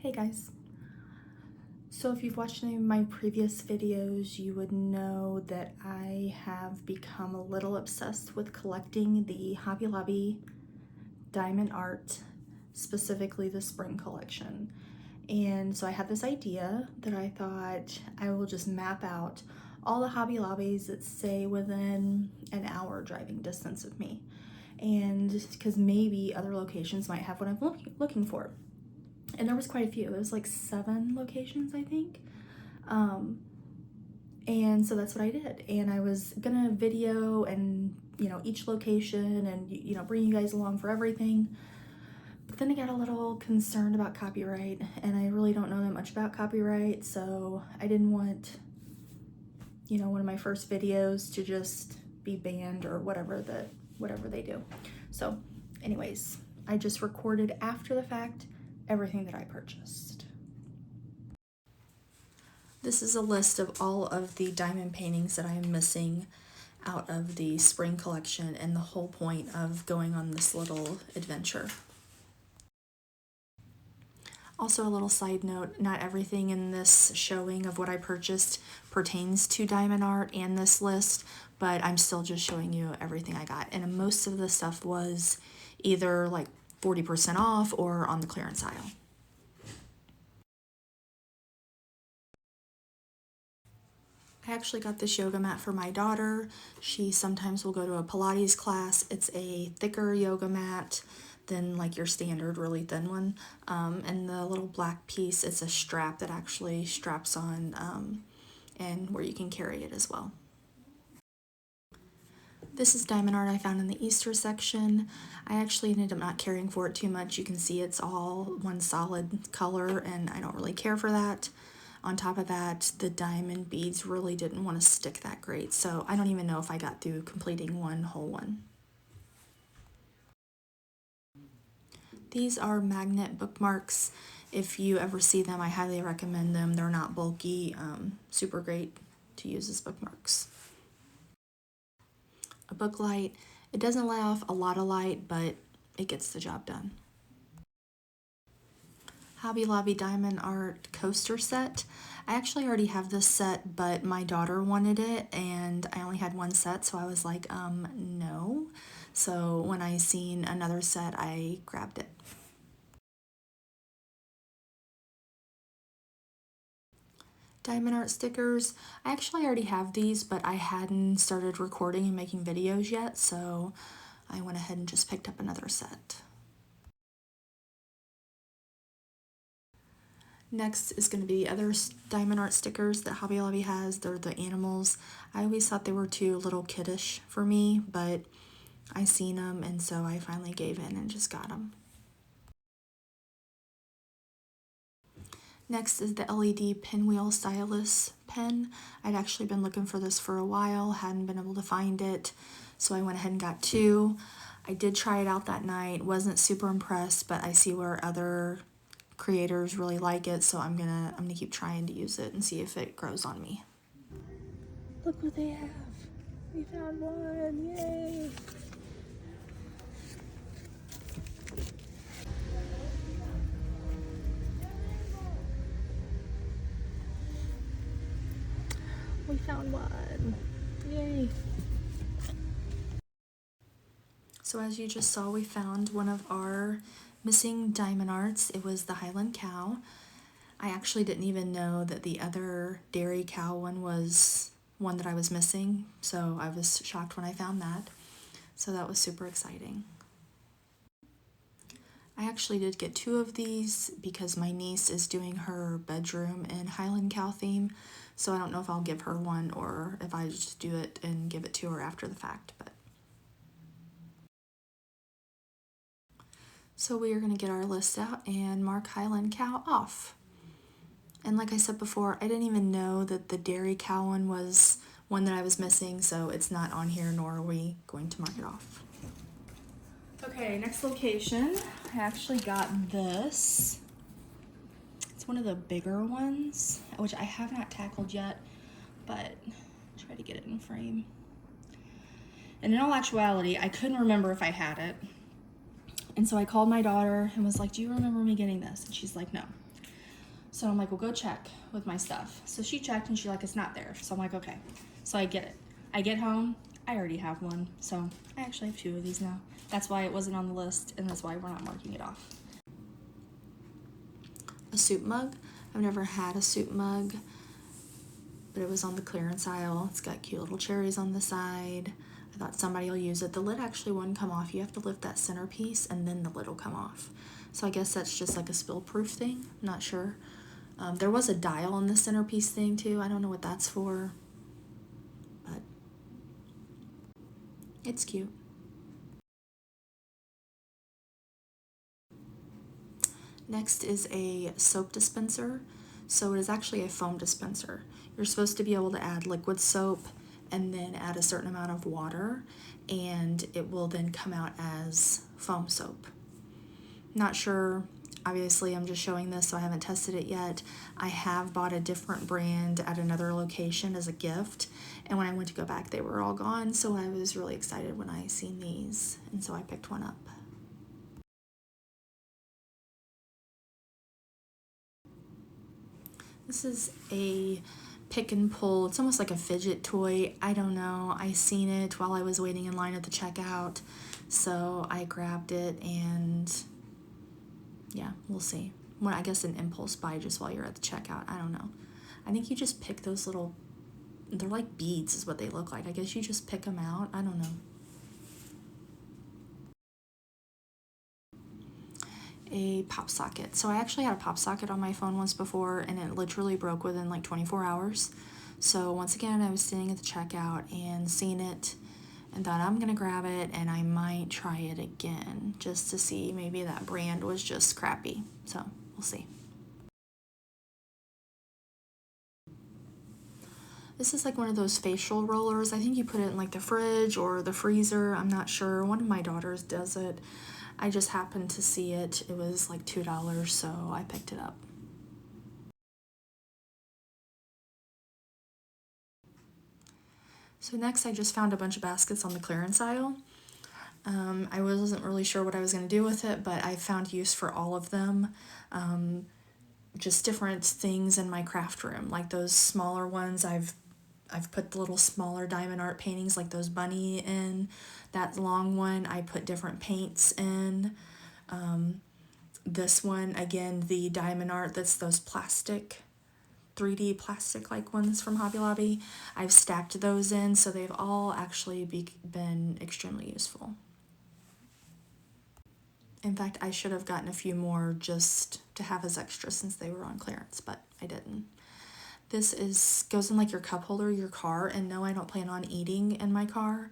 Hey guys. So if you've watched any of my previous videos, you would know that I have become a little obsessed with collecting the Hobby Lobby diamond art, specifically the spring collection. And so I had this idea that I thought I will just map out all the Hobby Lobbies that say within an hour driving distance of me. And because maybe other locations might have what I'm looking for. And there was quite a few. There was like 7 locations, I think. And so that's what I did. And I was gonna video and, each location and, bring you guys along for everything. But then I got a little concerned about copyright, and I really don't know that much about copyright, so I didn't want, one of my first videos to just be banned or whatever they do. So anyways, I just recorded after the fact everything that I purchased. This is a list of all of the diamond paintings that I am missing out of the spring collection and the whole point of going on this little adventure. Also, a little side note, not everything in this showing of what I purchased pertains to diamond art and this list, but I'm still just showing you everything I got. And most of the stuff was either like 40% off or on the clearance aisle. I actually got this yoga mat for my daughter. She sometimes will go to a Pilates class. It's a thicker yoga mat than like your standard really thin one. And the little black piece, it's a strap that actually straps on and where you can carry it as well. This is diamond art I found in the Easter section. I actually ended up not caring for it too much. You can see it's all one solid color and I don't really care for that. On top of that, the diamond beads really didn't want to stick that great, so I don't even know if I got through completing one whole one. These are magnet bookmarks. If you ever see them, I highly recommend them. They're not bulky, super great to use as bookmarks. A book light. It doesn't let off a lot of light, but it gets the job done. Hobby Lobby diamond art coaster set. I actually already have this set, but my daughter wanted it and I only had one set, so I was like, no. So when I seen another set, I grabbed it. Diamond art stickers. I actually already have these, but I hadn't started recording and making videos yet, so I went ahead and just picked up another set. Next is going to be other diamond art stickers that Hobby Lobby has. They're the animals. I always thought they were too little kiddish for me, but I seen them and so I finally gave in and just got them. Next is the LED pinwheel stylus pen. I'd actually been looking for this for a while, hadn't been able to find it, so I went ahead and got 2. I did try it out that night, wasn't super impressed, but I see where other creators really like it, so I'm gonna keep trying to use it and see if it grows on me. Look what they have. We found one. Yay! We found one. Yay! So as you just saw, we found one of our missing diamond arts. It was the Highland cow. I actually didn't even know that the other dairy cow one was one that I was missing, so I was shocked when I found that. So that was super exciting. I actually did get 2 of these because my niece is doing her bedroom in Highland cow theme, so I don't know if I'll give her one or if I just do it and give it to her after the fact. But so we are going to get our list out and mark Highland cow off. And like I said before, I didn't even know that the dairy cow one was one that I was missing, so it's not on here, nor are we going to mark it off. Okay, next location. I actually got this. It's one of the bigger ones, which I have not tackled yet, but try to get it in frame. And in all actuality, I couldn't remember if I had it. And so I called my daughter and was like, do you remember me getting this? And she's like, no. So I'm like, well, go check with my stuff. So she checked and she's like, it's not there. So I'm like, okay. So I get it. I get home, I already have one. So I actually have 2 of these now. That's why it wasn't on the list, and that's why we're not marking it off. A soup mug. I've never had a soup mug, but it was on the clearance aisle. It's got cute little cherries on the side. I thought somebody will use it. The lid actually wouldn't come off. You have to lift that center piece and then the lid will come off. So I guess that's just like a spill proof thing. I'm not sure. There was a dial on the centerpiece thing too. I don't know what that's for, but it's cute. Next is a soap dispenser. So it is actually a foam dispenser. You're supposed to be able to add liquid soap and then add a certain amount of water, and it will then come out as foam soap. Not sure. Obviously, I'm just showing this, so I haven't tested it yet. I have bought a different brand at another location as a gift, and when I went to go back, they were all gone, so I was really excited when I seen these, and so I picked one up. This is a pick and pull. It's almost like a fidget toy. I don't know. I seen it while I was waiting in line at the checkout, so I grabbed it, and yeah, we'll see. Well, I guess an impulse buy just while you're at the checkout. I don't know. I think you just pick those little, they're like beads is what they look like. I guess you just pick them out. I don't know. A pop socket. So I actually had a pop socket on my phone once before, and it literally broke within like 24 hours. So once again, I was sitting at the checkout and seen it and thought I'm gonna grab it, and I might try it again just to see. Maybe that brand was just crappy. So we'll see. This is like one of those facial rollers. I think you put it in like the fridge or the freezer. I'm not sure. One of my daughters does it. I just happened to see it. It was like $2, so I picked it up. So next I just found a bunch of baskets on the clearance aisle. I wasn't really sure what I was going to do with it, but I found use for all of them. Just different things in my craft room, like those smaller ones. I've put the little smaller diamond art paintings like those bunny in. That long one I put different paints in. This one, again, the diamond art, that's those plastic 3D plastic like ones from Hobby Lobby. I've stacked those in, so they've all actually been extremely useful. In fact, I should have gotten a few more just to have as extra since they were on clearance, but I didn't. This goes in like your cup holder, your car, and no, I don't plan on eating in my car,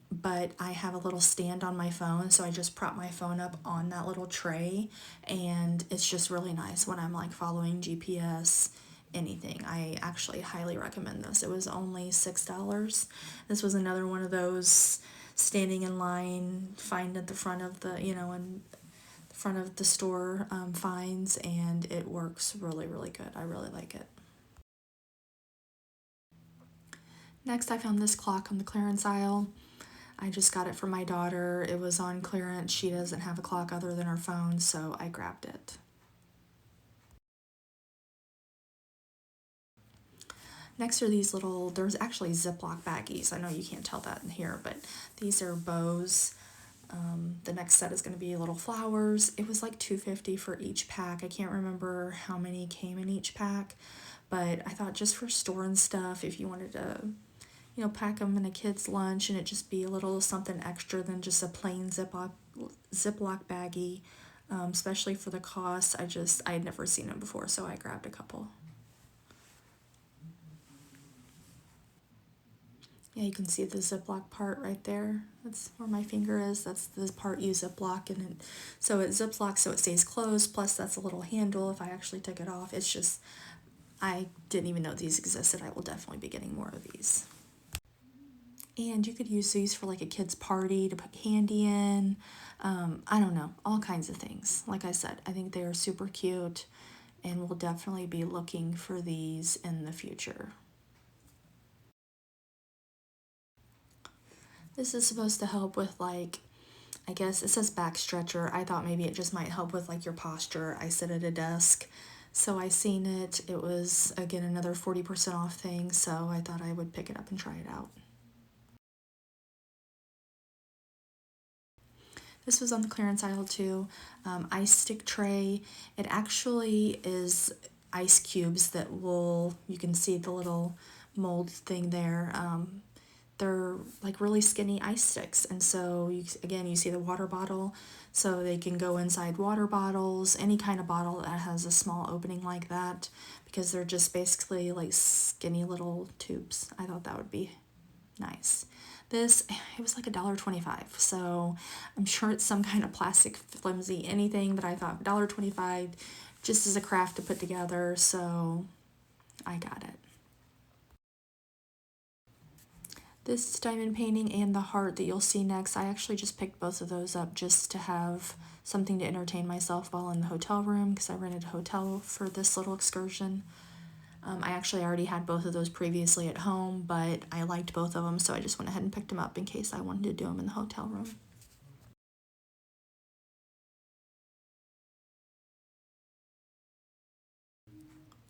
but I have a little stand on my phone, so I just prop my phone up on that little tray, and it's just really nice when I'm like following GPS, anything. I actually highly recommend this. It was only $6. This was another one of those standing in line, find at the front of the, in the front of the store finds, and it works really, really good. I really like it. Next, I found this clock on the clearance aisle. I just got it for my daughter. It was on clearance. She doesn't have a clock other than her phone, so I grabbed it. Next are these little, there's actually Ziploc baggies. I know you can't tell that in here, but these are bows. The next set is going to be little flowers. It was like $2.50 for each pack. I can't remember how many came in each pack, but I thought just for storing stuff, if you wanted to, pack them in a kid's lunch and it just be a little something extra than just a plain Ziploc baggie, especially for the cost. I had never seen them before, so I grabbed a couple. Yeah, you can see the Ziploc part right there. That's where my finger is. That's the part you Ziploc, and so it Ziplocs so it stays closed, plus that's a little handle if I actually took it off. It's just, I didn't even know these existed. I will definitely be getting more of these. And you could use these for like a kid's party to put candy in. I don't know, all kinds of things. Like I said, I think they are super cute, and we'll definitely be looking for these in the future. This is supposed to help with like, I guess it says back stretcher. I thought maybe it just might help with like your posture. I sit at a desk, So I seen it. It was, again, another 40% off thing, so I thought I would pick it up and try it out. This was on the clearance aisle too. Ice stick tray. It actually is ice cubes that you can see the little mold thing there. They're like really skinny ice sticks, and so again you see the water bottle, so they can go inside water bottles, any kind of bottle that has a small opening like that, because they're just basically like skinny little tubes. I thought that would be nice. This, it was like $1.25, so I'm sure it's some kind of plastic, flimsy, anything, but I thought $1.25 just as a craft to put together, so I got it. This diamond painting and the heart that you'll see next, I actually just picked both of those up just to have something to entertain myself while in the hotel room, because I rented a hotel for this little excursion. I actually already had both of those previously at home, but I liked both of them, so I just went ahead and picked them up in case I wanted to do them in the hotel room.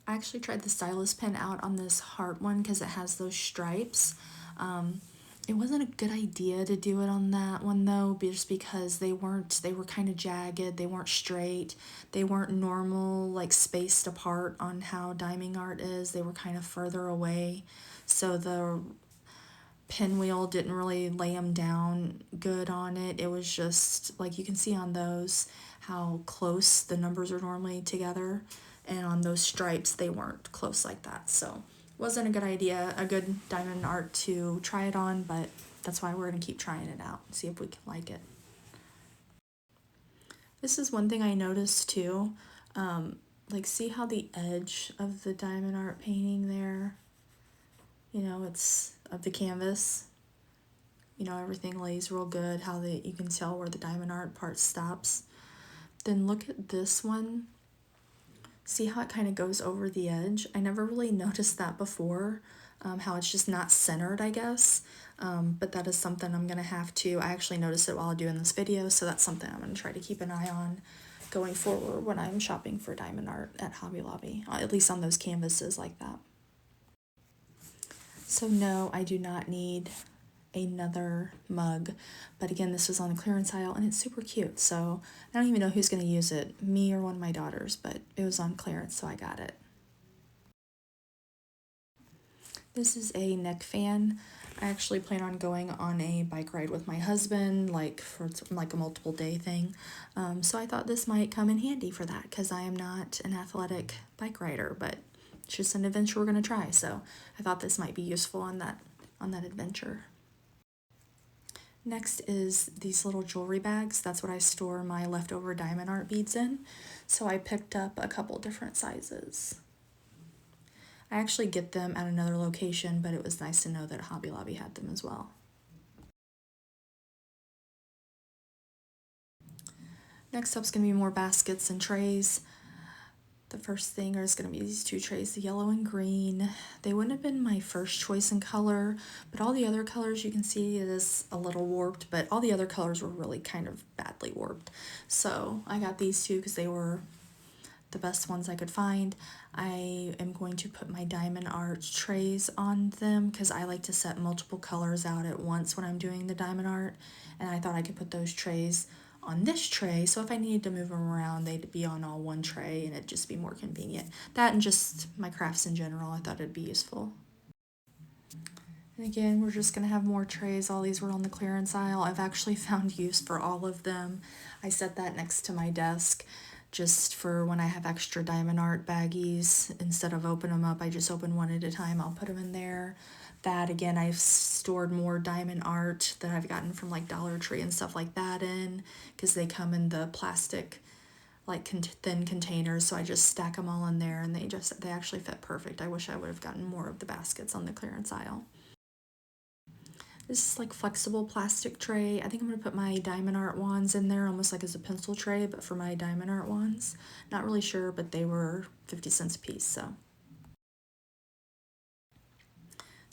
I actually tried the stylus pen out on this heart one because it has those stripes. It wasn't a good idea to do it on that one though, just because they were kind of jagged, they weren't straight, they weren't normal, like spaced apart on how diamond art is, they were kind of further away. So the pinwheel didn't really lay them down good on it. It was just, like you can see on those, how close the numbers are normally together. And on those stripes, they weren't close like that. So wasn't a good idea, a good diamond art to try it on, but that's why we're going to keep trying it out, see if we can like it. This is one thing I noticed too. Like, see how the edge of the diamond art painting there, it's of the canvas. Everything lays real good, how you can tell where the diamond art part stops. Then look at this one. See how it kind of goes over the edge? I never really noticed that before, how it's just not centered, I guess. But that is something I'm going to have to, I actually noticed it while doing this video, so that's something I'm going to try to keep an eye on going forward when I'm shopping for diamond art at Hobby Lobby, at least on those canvases like that. So no, I do not need another mug, but again, this was on the clearance aisle and it's super cute, so I don't even know who's going to use it, me or one of my daughters, but it was on clearance, so I got it. This is a neck fan. I actually plan on going on a bike ride with my husband, like for like a multiple day thing, so I thought this might come in handy for that, because I am not an athletic bike rider, but it's just an adventure we're going to try, so I thought this might be useful on that adventure. Next is these little jewelry bags. That's what I store my leftover diamond art beads in. So I picked up a couple different sizes. I actually get them at another location, but it was nice to know that Hobby Lobby had them as well. Next up is going to be more baskets and trays. The first thing is going to be these two trays, the yellow and green. They wouldn't have been my first choice in color, but all the other colors you can see it is a little warped, but all the other colors were really kind of badly warped. So I got these two because they were the best ones I could find. I am going to put my diamond art trays on them because I like to set multiple colors out at once when I'm doing the diamond art, and I thought I could put those trays on this tray, so if I needed to move them around, they'd be on all one tray and it'd just be more convenient. That and just my crafts in general, I thought it'd be useful. And again, we're just gonna have more trays. All these were on the clearance aisle. I've actually found use for all of them. I set that next to my desk just for when I have extra diamond art baggies. Instead of open them up, I just open one at a time. I'll put them in there. That again, I've stored more diamond art that I've gotten from like Dollar Tree and stuff like that in, because they come in the plastic like thin containers, so I just stack them all in there and they actually fit perfect. I wish I would have gotten more of the baskets on the clearance aisle. This is like flexible plastic tray. I think I'm gonna put my diamond art wands in there almost like as a pencil tray, but for my diamond art wands. Not really sure, but they were 50 cents a piece, so.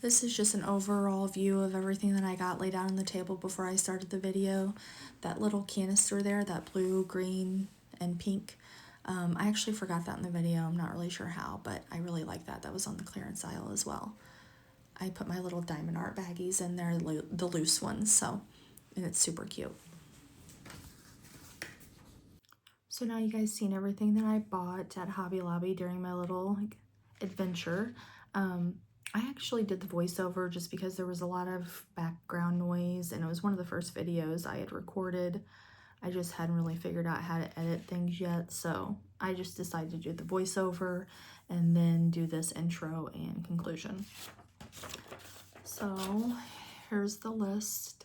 This is just an overall view of everything that I got laid out on the table before I started the video. That little canister there, that blue, green, and pink, I actually forgot that in the video. I'm not really sure how, but I really like that. That was on the clearance aisle as well. I put my little diamond art baggies in there, the loose ones, so, and it's super cute. So now you guys seen everything that I bought at Hobby Lobby during my little adventure. I actually did the voiceover just because there was a lot of background noise, and it was one of the first videos I had recorded. I just hadn't really figured out how to edit things yet, so I just decided to do the voiceover and then do this intro and conclusion. So here's the list.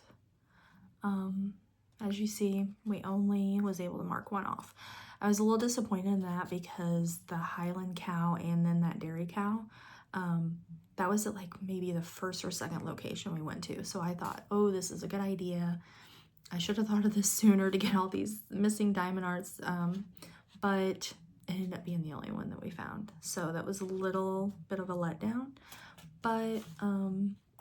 As you see, we only was able to mark one off. I was a little disappointed in that because the Highland cow and then that dairy cow, that was at like maybe the first or second location we went to. So I thought, oh, this is a good idea. I should have thought of this sooner to get all these missing diamond arts, but it ended up being the only one that we found. So that was a little bit of a letdown, but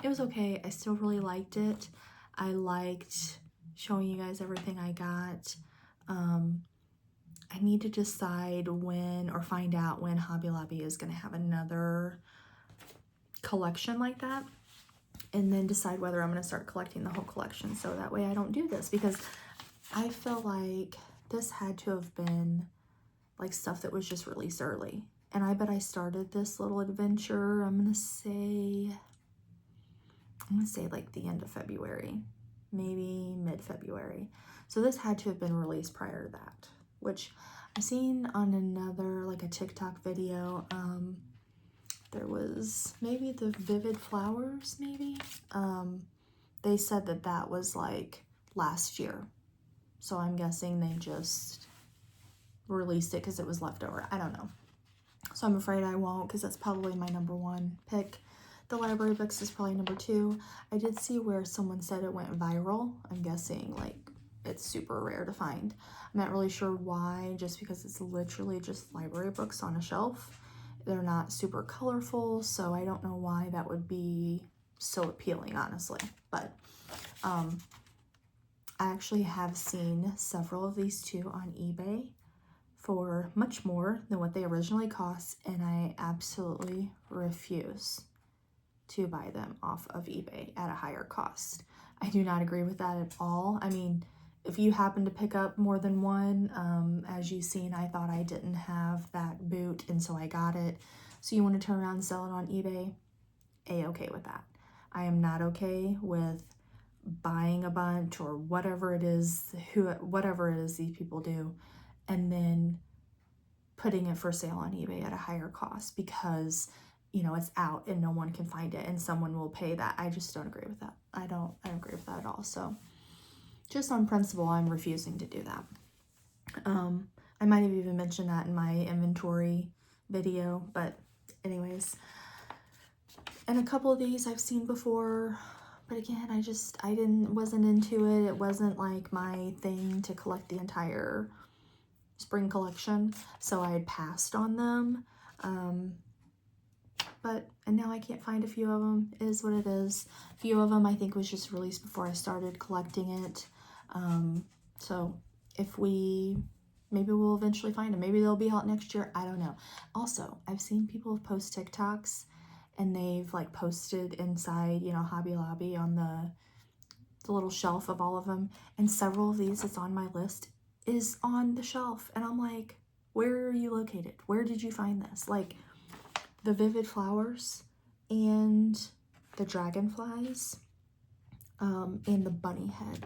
it was okay. I still really liked it. I liked showing you guys everything I got. I need to decide when or find out when Hobby Lobby is going to have another collection like that, and then decide whether I'm going to start collecting the whole collection, so that way I don't do this, because I feel like this had to have been like stuff that was just released early. And I bet I started this little adventure, I'm gonna say like the end of February, maybe mid-February. So this had to have been released prior to that, which I've seen on another, like a TikTok video. There was maybe the Vivid Flowers, maybe. They said that that was like last year. So I'm guessing they just released it because it was left over. I don't know. So I'm afraid I won't, because that's probably my #1 pick. The library books is probably #2. I did see where someone said it went viral. I'm guessing like it's super rare to find. I'm not really sure why, just because it's literally just library books on a shelf. They're not super colorful, so I don't know why that would be so appealing, honestly. But I actually have seen several of these too on eBay for much more than what they originally cost, and I absolutely refuse to buy them off of eBay at a higher cost. I do not agree with that at all. I mean, if you happen to pick up more than one, as you've seen, I thought I didn't have that boot, and so I got it. So you want to turn around and sell it on eBay? A-okay with that. I am not okay with buying a bunch or whatever it is, whatever it is these people do, and then putting it for sale on eBay at a higher cost because, you know, it's out and no one can find it and someone will pay that. I just don't agree with that. I don't agree with that at all. So just on principle, I'm refusing to do that. I might have even mentioned that in my inventory video, but anyways. And a couple of these I've seen before, but again, I wasn't into it. It wasn't like my thing to collect the entire spring collection, so I had passed on them. And now I can't find a few of them. It is what it is. A few of them I think was just released before I started collecting it. So maybe we'll eventually find them. Maybe they'll be out next year. I don't know. Also, I've seen people post TikToks and they've like posted inside, you know, Hobby Lobby on the little shelf of all of them. And several of these that's on my list is on the shelf. And I'm like, where are you located? Where did you find this? Like the Vivid Flowers and the Dragonflies and the Bunny Head.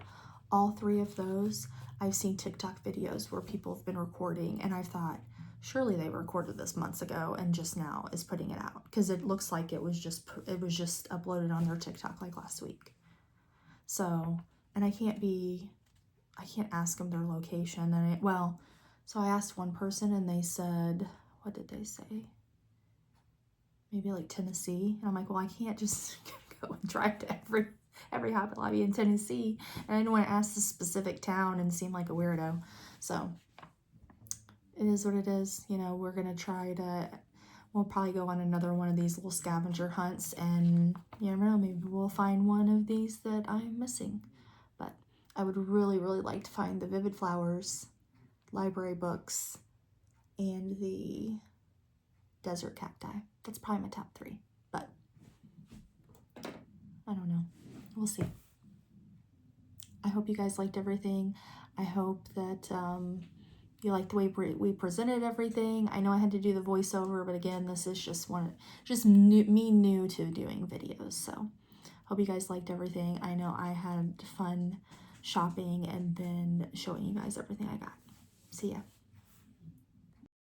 All three of those, I've seen TikTok videos where people have been recording, and I've thought, surely they recorded this months ago and just now is putting it out, because it looks like it was just uploaded on their TikTok like last week. So, and I can't ask them their location. And so I asked one person and they said, what did they say? Maybe like Tennessee. And I'm like, well, I can't just go and drive to every Hobby Lobby in Tennessee. And I didn't want to ask the specific town and seem like a weirdo. So it is what it is. You know, we'll probably go on another one of these little scavenger hunts, and you never know, maybe we'll find one of these that I'm missing. But I would really, really like to find the Vivid Flowers library books and the desert cacti. That's probably my top 3, but I don't know. We'll see. I hope you guys liked everything. I hope that you like the way we presented everything. I know I had to do the voiceover, but again, this is just me new to doing videos. So hope you guys liked everything. I know I had fun shopping and then showing you guys everything I got. See ya.